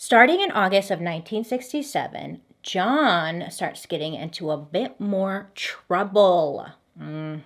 Starting in August of 1967, John starts getting into a bit more trouble. John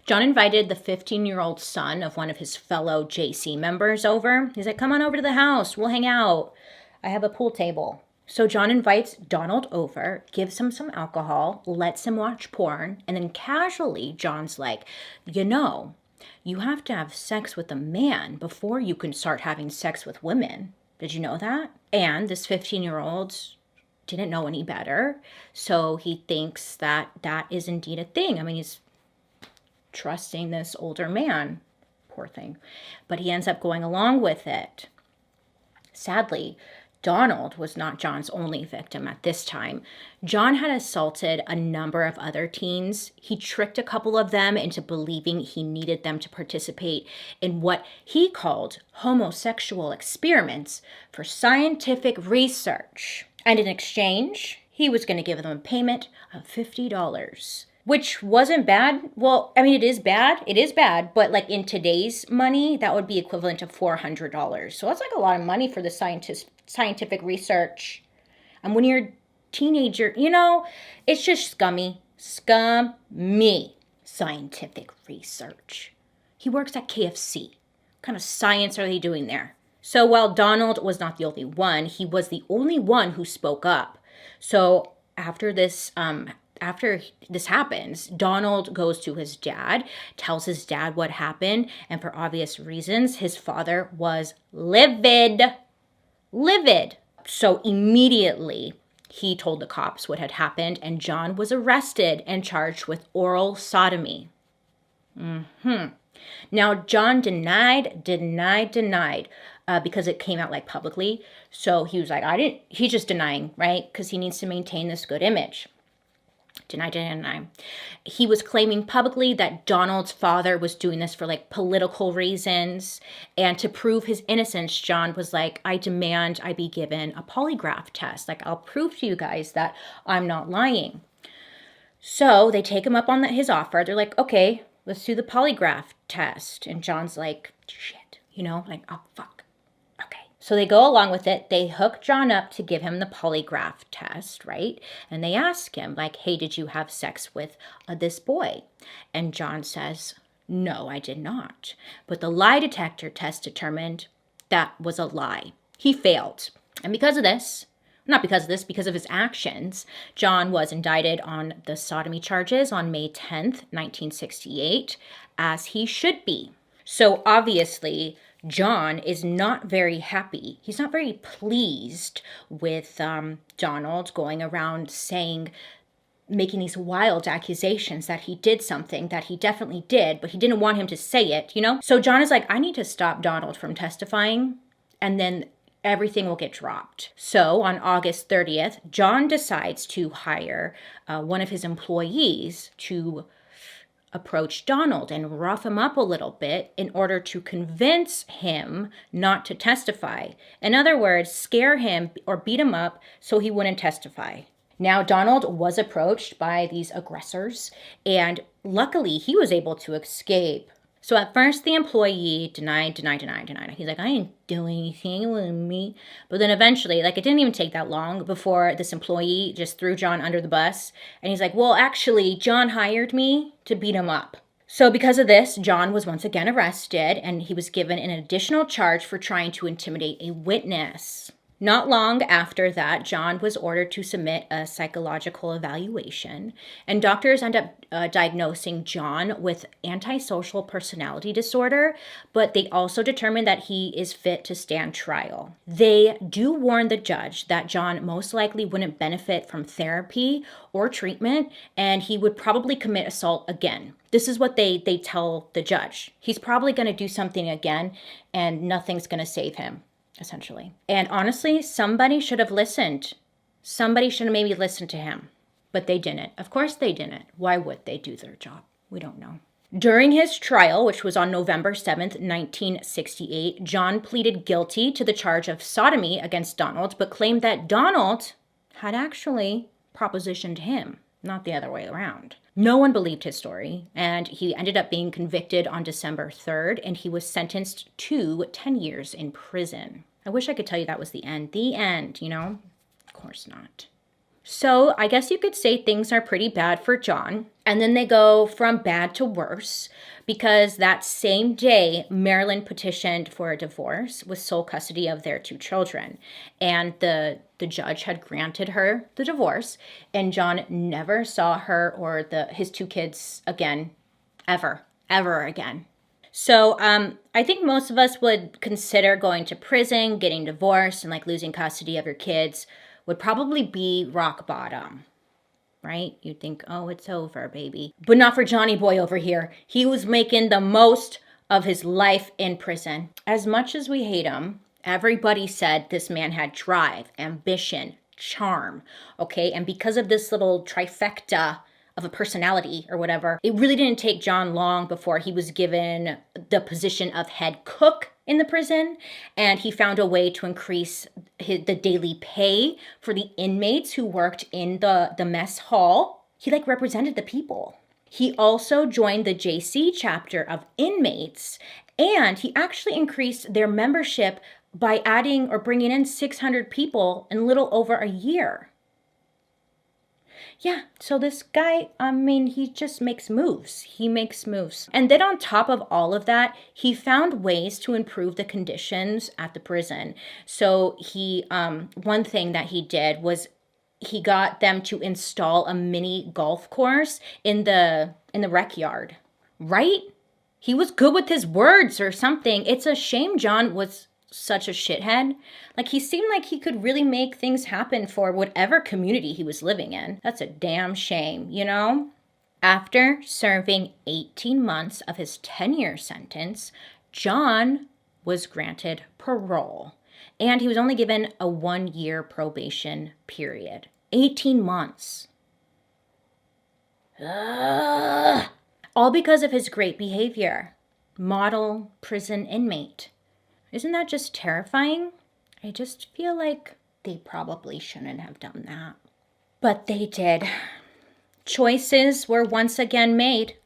invited the 15-year-old son of one of his fellow JC members over. He's like, come on over to the house. We'll hang out. I have a pool table. So John invites Donald over, gives him some alcohol, lets him watch porn, and then casually John's like, you have to have sex with a man before you can start having sex with women. Did you know that? And this 15-year-old didn't know any better. So he thinks that that is indeed a thing. I mean, he's trusting this older man. Poor thing. But he ends up going along with it. Sadly, Donald was not John's only victim at this time. John had assaulted a number of other teens. He tricked a couple of them into believing he needed them to participate in what he called homosexual experiments for scientific research. And in exchange, he was going to give them a payment of $50. Which wasn't bad. Well, I mean, it is bad. It is bad. But like in today's money, that would be equivalent to $400. So that's like a lot of money for the scientific research. And when you're a teenager, it's just scummy. Scummy scientific research. He works at KFC. What kind of science are they doing there? So while Donald was not the only one, he was the only one who spoke up. So after this happens, Donald goes to his dad, tells his dad what happened, and for obvious reasons, his father was livid. So immediately, he told the cops what had happened, and John was arrested and charged with oral sodomy. Now, John denied, because it came out like publicly. So he was like, he's just denying, right? Because he needs to maintain this good image. Deny. He was claiming publicly that Donald's father was doing this for like political reasons. And to prove his innocence, John was like, I demand I be given a polygraph test. Like, I'll prove to you guys that I'm not lying. So they take him up on his offer. They're like, okay, let's do the polygraph test. And John's like, shit, like, oh, fuck. So they go along with it. They hook John up to give him the polygraph test, right? And they ask him, like, hey, did you have sex with this boy? And John says, no, I did not. But the lie detector test determined that was a lie. He failed. And because of his actions, John was indicted on the sodomy charges on May 10th, 1968, as he should be. So obviously, John is not very happy. He's not very pleased with Donald going around making these wild accusations that he did something that he definitely did, but he didn't want him to say it, So John is like, I need to stop Donald from testifying, and then everything will get dropped. So on August 30th, John decides to hire one of his employees to approach Donald and rough him up a little bit in order to convince him not to testify. In other words, scare him or beat him up so he wouldn't testify. Now, Donald was approached by these aggressors, and luckily he was able to escape. So at first, the employee denied. He's like, I didn't do anything with me. But then eventually, it didn't even take that long before this employee just threw John under the bus. And he's like, well, actually, John hired me to beat him up. So because of this, John was once again arrested, and he was given an additional charge for trying to intimidate a witness. Not long after that, John was ordered to submit a psychological evaluation, and doctors end up diagnosing John with antisocial personality disorder, but they also determined that he is fit to stand trial. They do warn the judge that John most likely wouldn't benefit from therapy or treatment, and he would probably commit assault again. This is what they tell the judge. He's probably going to do something again, and nothing's going to save him, essentially. And honestly, somebody should have listened. Somebody should have maybe listened to him. But they didn't. Of course they didn't. Why would they do their job? We don't know. During his trial, which was on November 7th, 1968, John pleaded guilty to the charge of sodomy against Donald, but claimed that Donald had actually propositioned him, not the other way around. No one believed his story, and he ended up being convicted on December 3rd, and he was sentenced to 10 years in prison. I wish I could tell you that was the end. The end, you know? Of course not. So I guess you could say things are pretty bad for John. And then they go from bad to worse because that same day, Marilyn petitioned for a divorce with sole custody of their 2 children. And the judge had granted her the divorce. And John never saw her or his 2 kids again, ever again. So I think most of us would consider going to prison, getting divorced, and like losing custody of your kids would probably be rock bottom, right? You'd think, oh, it's over, baby. But not for Johnny Boy over here. He was making the most of his life in prison. As much as we hate him, everybody said this man had drive, ambition, charm, okay? And because of this little trifecta of a personality or whatever, it really didn't take John long before he was given the position of head cook in the prison, and he found a way to increase the daily pay for the inmates who worked in the mess hall. He like represented the people. He also joined the JC chapter of inmates, and he actually increased their membership by adding or bringing in 600 people in a little over a year. Yeah, so this guy, I mean, he just makes moves. He makes moves. And then on top of all of that, he found ways to improve the conditions at the prison. So he, one thing that he did was he got them to install a mini golf course in the rec yard, right? He was good with his words or something. It's a shame John was such a shithead. Like, he seemed like he could really make things happen for whatever community he was living in. That's a damn shame, you know? After serving 18 months of his 10-year sentence, John was granted parole. And he was only given a 1-year probation period. 18 months. Ugh. All because of his great behavior. Model prison inmate. Isn't that just terrifying? I just feel like they probably shouldn't have done that. But they did. Choices were once again made.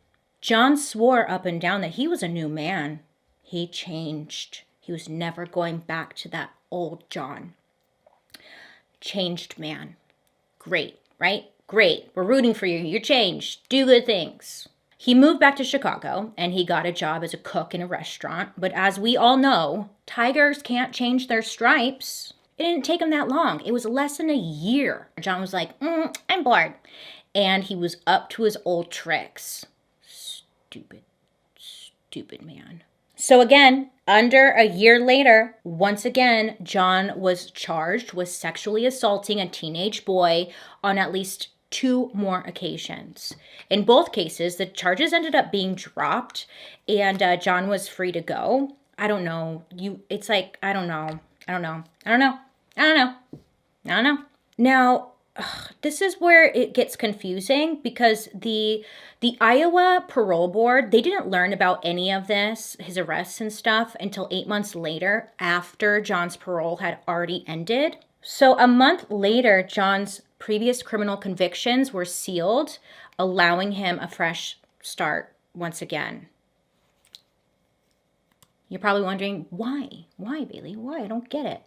John swore up and down that he was a new man. He changed. He was never going back to that old John. Changed man. Great, right? Great. We're rooting for you. You're changed. Do good things. He moved back to Chicago, and he got a job as a cook in a restaurant. But as we all know, tigers can't change their stripes. It didn't take him that long. It was less than a year. John was like, I'm bored. And he was up to his old tricks. Stupid man. So again, under a year later, once again, John was charged with sexually assaulting a teenage boy on at least 2 more occasions. In both cases, the charges ended up being dropped, and John was free to go. I don't know. It's like, I don't know. Now, this is where it gets confusing because the Iowa Parole Board, they didn't learn about any of this, his arrests and stuff, until 8 months later after John's parole had already ended. So a month later, John's previous criminal convictions were sealed, allowing him a fresh start once again. You're probably wondering, why? Why, Bailey? Why? I don't get it.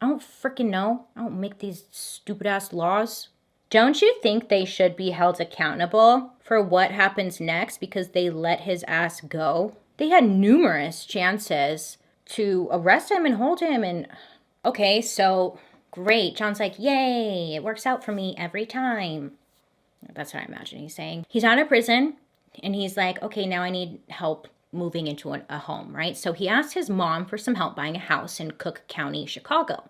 I don't freaking know. I don't make these stupid-ass laws. Don't you think they should be held accountable for what happens next because they let his ass go? They had numerous chances to arrest him and hold him and... Okay, so... Great. John's like, yay, it works out for me every time. That's what I imagine he's saying. He's out of prison, and he's like, okay, now I need help moving into a home, right? So he asked his mom for some help buying a house in Cook County, Chicago.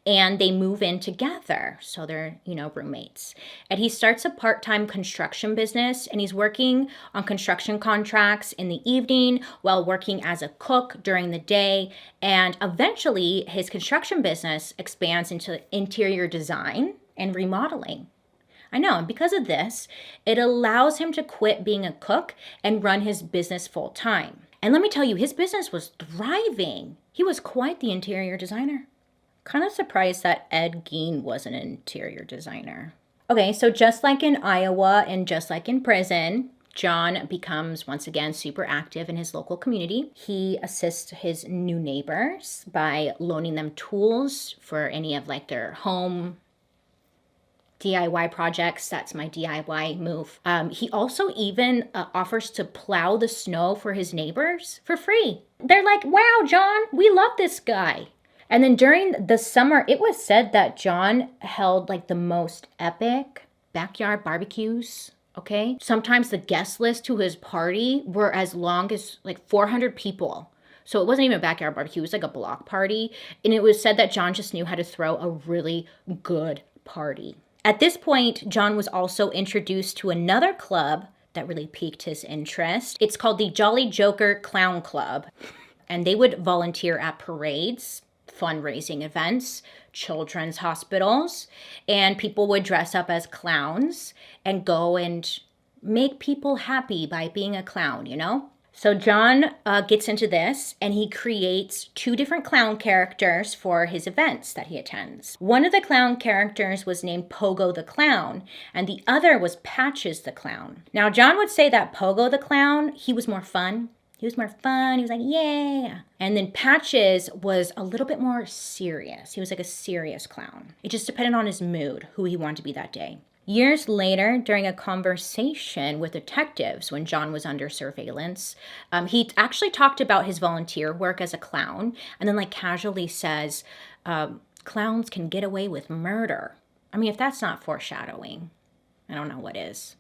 And they move in together. So they're, roommates. And he starts a part-time construction business, and he's working on construction contracts in the evening while working as a cook during the day. And eventually his construction business expands into interior design and remodeling. I know, and because of this, it allows him to quit being a cook and run his business full time. And let me tell you, his business was thriving. He was quite the interior designer. Kind of surprised that Ed Gein was an interior designer. Okay, so just like in Iowa and just like in prison, John becomes, once again, super active in his local community. He assists his new neighbors by loaning them tools for any of like their home DIY projects. That's my DIY move. He also even offers to plow the snow for his neighbors for free. They're like, wow, John, we love this guy. And then during the summer, it was said that John held like the most epic backyard barbecues. Okay. Sometimes the guest list to his party were as long as like 400 people. So it wasn't even a backyard barbecue. It was like a block party. And it was said that John just knew how to throw a really good party. At this point, John was also introduced to another club that really piqued his interest. It's called the Jolly Joker Clown Club. And they would volunteer at parades, fundraising events, children's hospitals, and people would dress up as clowns and go and make people happy by being a clown, you know? So John gets into this, and he creates 2 different clown characters for his events that he attends. One of the clown characters was named Pogo the Clown, and the other was Patches the Clown. Now, John would say that Pogo the Clown, he was more fun. He was more fun. He was like, yeah. And then Patches was a little bit more serious. He was like a serious clown. It just depended on his mood, who he wanted to be that day. Years later, during a conversation with detectives when John was under surveillance, he actually talked about his volunteer work as a clown, and then like casually says, clowns can get away with murder. I mean, if that's not foreshadowing, I don't know what is.